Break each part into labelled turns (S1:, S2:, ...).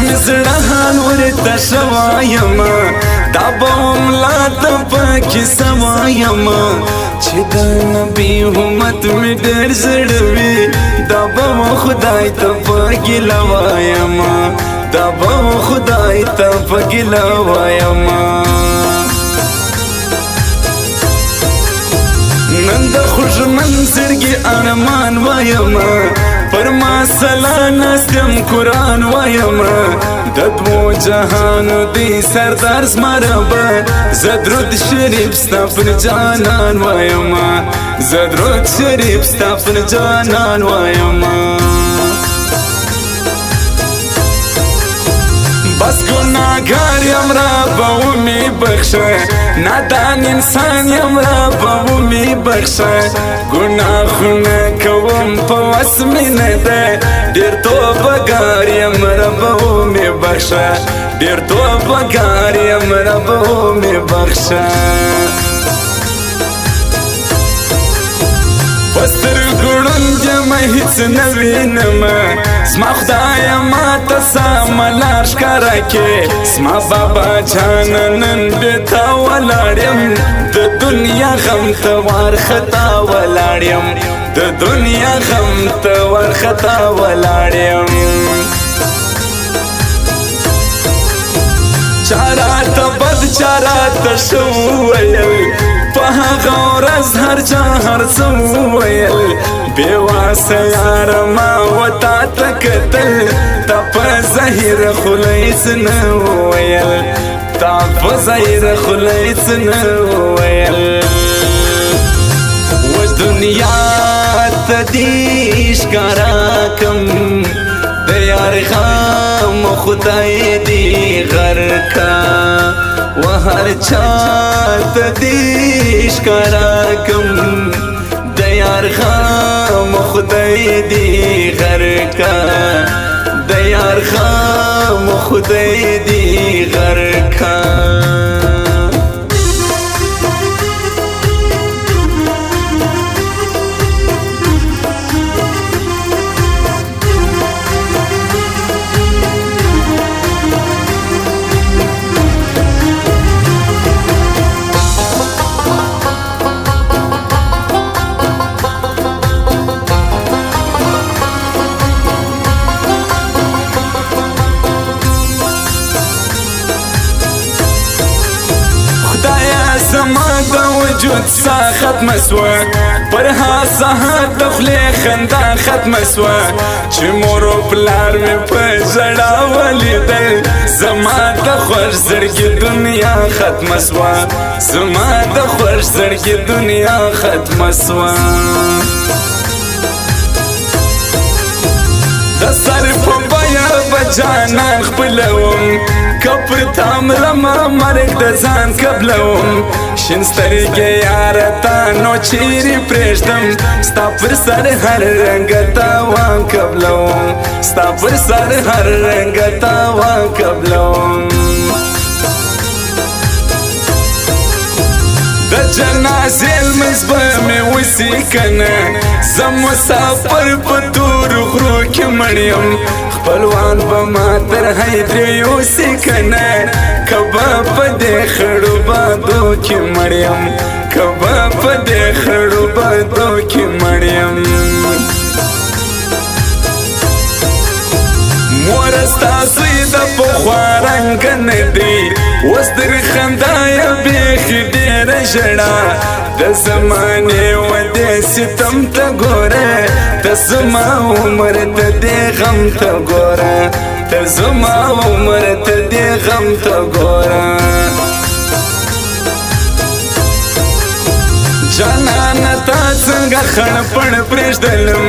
S1: مزړه حال ورته شوایم دا به ملا ته پکې سوایم چې د نبي امت مې ډېر زړه وي دا به خدای ته په ګیله وایم دا به خدای ته په ګیله وایم نن د خوږمن زړګي ارمان وایم پر ما سلا نستم قرآن وایم د دوو جهانو دی سردار زما رب زه درود شریف ستا پر جانان وایم زه درود شریف ستا پر جانان وایم بس گناهگار یم ربا ومی بخشه نادان انسان یم ربا ومی بخشه گناهونه کوم په وس مې نه ده ډېر توبهګار یم ربا ومی بخشه ډېر توبهګار یم ربا ومی بخشه پسترګو ړوند یم هېڅ نه وینم زما خدایه ماته سمه لار ښکاره کړې زما بابا جانه نن بېته ولاړ یم د دنیا غم ته وارخطا ولاړ یم د دنیا غم ته وارخطا ولاړ یم چا راته بد چا راته ښه وویل په هغه ورځ هر چا هر څه وویل بې واسه یاره ما وتا ته کتل تا په ظاهره خوله هېڅ نه وویل تا په ظاهره خوله هېڅ نه وویل و دنیا ته دې ښکاره کړم د یار غم خدای دې غرقه و هر چا ته دې ښکاره کړم د یار غم خدای دې غرقه د یار غم خدای دې غرقه زما د وجود سا ختمه سوه پر ها سهار د خولې خندا ختمه سوه چې مور و پلار مې په ژړا ولیدل زما د خوږ زړګي دنیا ختمه سوه زما د خوږ زړګي دنیا ختمه سوه د سر په بیه به جانان خپلوم که پر تا مرمه مرګ د ځان قبلوم شین سترګې یاره تا نو چیرې پرېږدم ستا پر سر هر رنګه تاوان قبلوم ستا پر سر هر رنګه تاوان قبلوم د جنازې لمونځ به مې وسي که نه زه مسافر په تورو غرو کې مړ یم خپلوان به ما تر حیدرې یوسي که نه که به په دې خړو بادو کې مړ یم که به په دې خړو بادو کې مړ یم موره ستاسو یې د پخوا رنګه نه دی اوس در خندا یې بیخي ډېره ژړا د زمانې و دې ستم ته ګوره ته زما عمر ته دې غم ته ګوره ته زما عمر ته دې غم ته ګوره جانانه تا څنګه خړ پړ پرېږدلم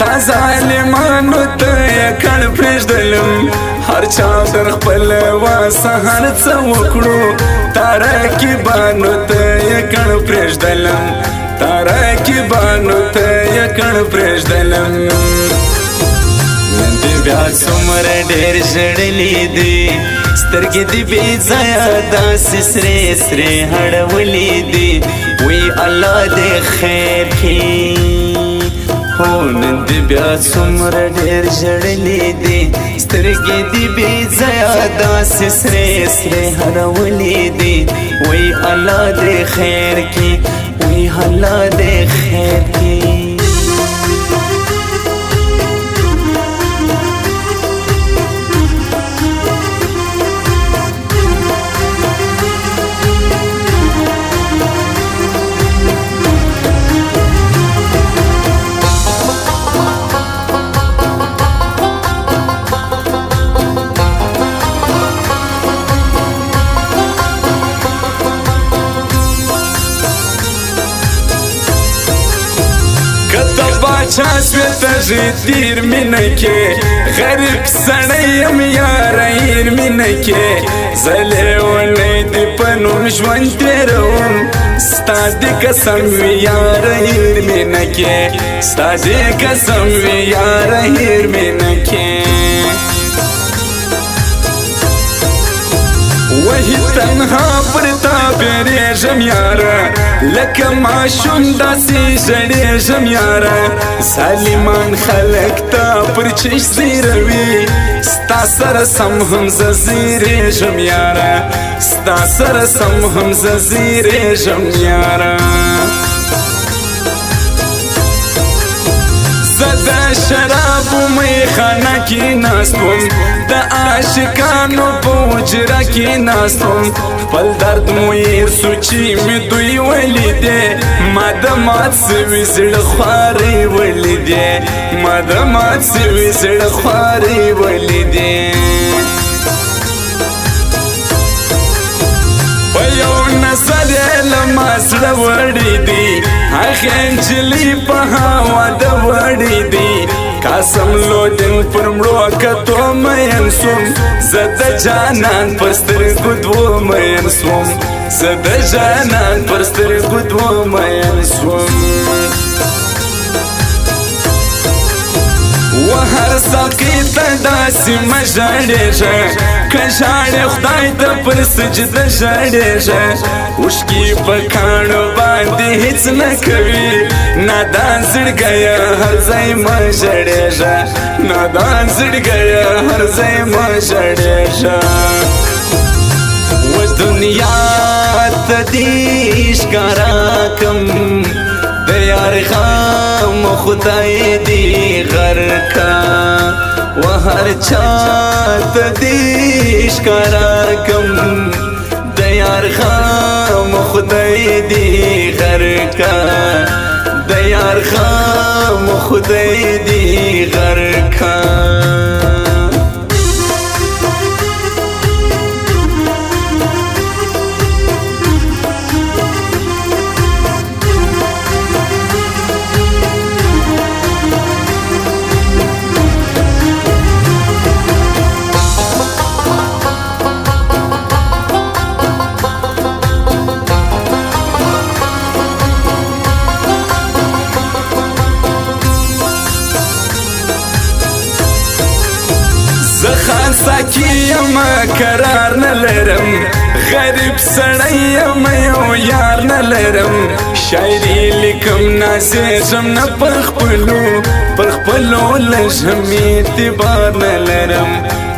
S1: تا ظالمانو ته یې کړ پرېږدلم هر چا در خپل واسه هر څه وکړو تا رقیبانو ته یې کړ پرېږدلم تا رقیبانو ته یې کړ پرېږدلم نن دې بیا څومره ډېر ژړلي دي سترګې دې بې ځایه داسې سرې سرې هړولي دي وی الله دې خیر کړي هو نن دې بیا څومره ډېر ژړلې دي سترګې دې بې ځایه داسې سرې سرې هرولې دي وایي الله دې خیر کړي وایي الله دې خیر کړي باچا سویتا جی تیر مینکے غریب سڑیم یار ایر مینکے زلی ولی دی پنوم جوان تیروم ستا دی قسم وی یار ایر مینکے ستا دی قسم وی یار ایر مینکے وہی تنہا پر تا بیریجم یارا لکه ماشوم داسې ژړېږم یاره ظالمان خلک تا پر چش زیروي ستا سره سم هم زه زیرېږم یاره ستا سره سم هم زه زیرېږم یاره زه د شرابو میخانه کې ناست وم د عاشقانو په حجره کې ناست وم خپل درد مو هېر سو چې مې دوی ولیدې ما د مات سوي زړه خوارۍ ولیدې ما د مات سوي زړه خوارۍ ولیدې په یو نظر یې له ما زړه وړی دی هغې نجلۍ په هوا د وړی دی قاسم لودن پر مړو کتو مین سوم زه د جانان پر سترګو دوو مین سوم زه د جانان پر سترګو دوو مین سوم و هر ساقي ته داسې مه ژړېږه که ژاړې خدای ته پر سجده ژړېږه اوښکې په کاڼو باندې هېڅ نه کوي نادان زړګیه هر ځای مه ژړېږه نادان زړګیه هر ځای مه ژړېږه و دنیا ته دې ښکاره کړم د یار غم خدای دې غرقه و هر چا ته دې ښکاره کړم د یار غم خدای دې غرقه د یار غم خدای دې غرقه ساکی یم قرار نلرم غریب سړی یم یو یار نلرم شاعري لیکم نازېږم نه پر خپلو لږ هم اعتبار نلرم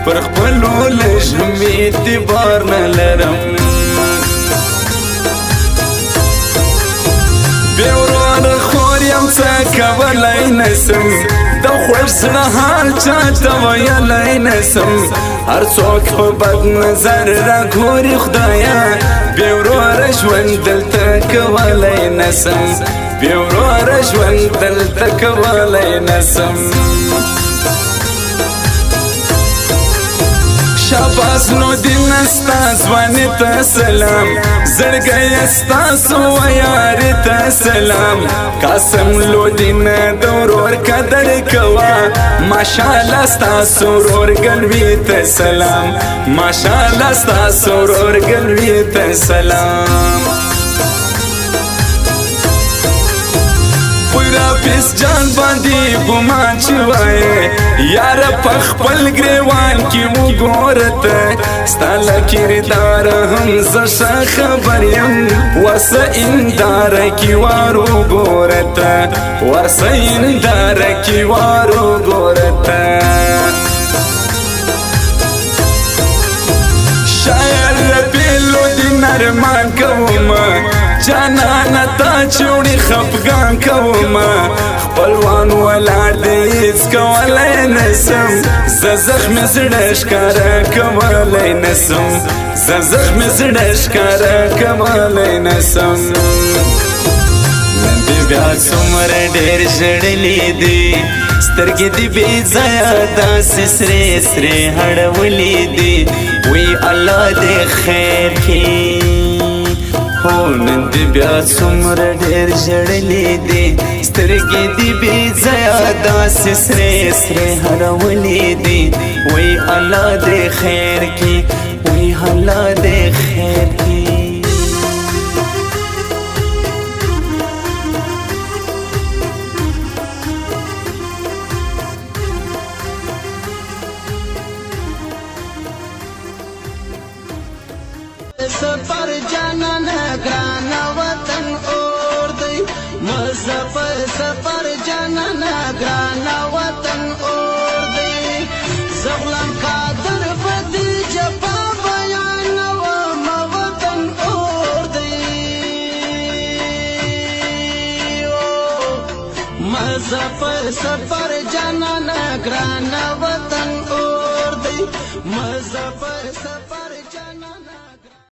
S1: پر خپلو لږ هم اعتبار نلرم بې وروره خور یم څه کولی نسم د خوږ زړه حال چاته ویلی نسم هر څوک په بد نظر راګوري خدایه بې وروره ژوند دلته کولی نسم بې وروره ژوند دلته کولی نسم شاباس نو دین ستا ځواني ته سلام زړګی ستاسو یاري ته سلام قاسم لودین د ورور قدر کوه ماشاءالله ستاسو ورورګلوي ته سلام ماشاءالله ستاسو ورورګلوي ته سلام پورا پیس جان باندې ګمان چې وایې یار پخپل گریوان کی وګورت ستاله کردار هم زشه خبر یم ورسه اندار کی وارو ګورت ورسه اندار کی وارو ګورت شاعر لپیلو دی نرمان کوما جانانا تا چوڑی خفگان کوما خپلوان ولاړ دی هیڅ کولی نسم زه زخم زړه ښکاره کولی نسم زه زخم زړه ښکاره کولی نسم نن دې بیا څومره ډېر ژړلي دي سترګې دې بې ځایه داسې سرې سرې هړولې دي وی الله دې خیر کړي هو نن دې بیا څومره ډېر ژړلې دي سترګې دې بې ځایه داسې سرې سرې هړولې دي وی الله دې خیر کړي وی الله دې خیر کړي
S2: सफर जाना ग्राना वतन और दई मुजफ्फर सफर जाना ग्राना वतन और दई ज़ग़लम कादर बदी जफा बयान व वतन और दई मुजफ्फर सफर जाना ग्राना वतन और दई मुजफ्फर सफर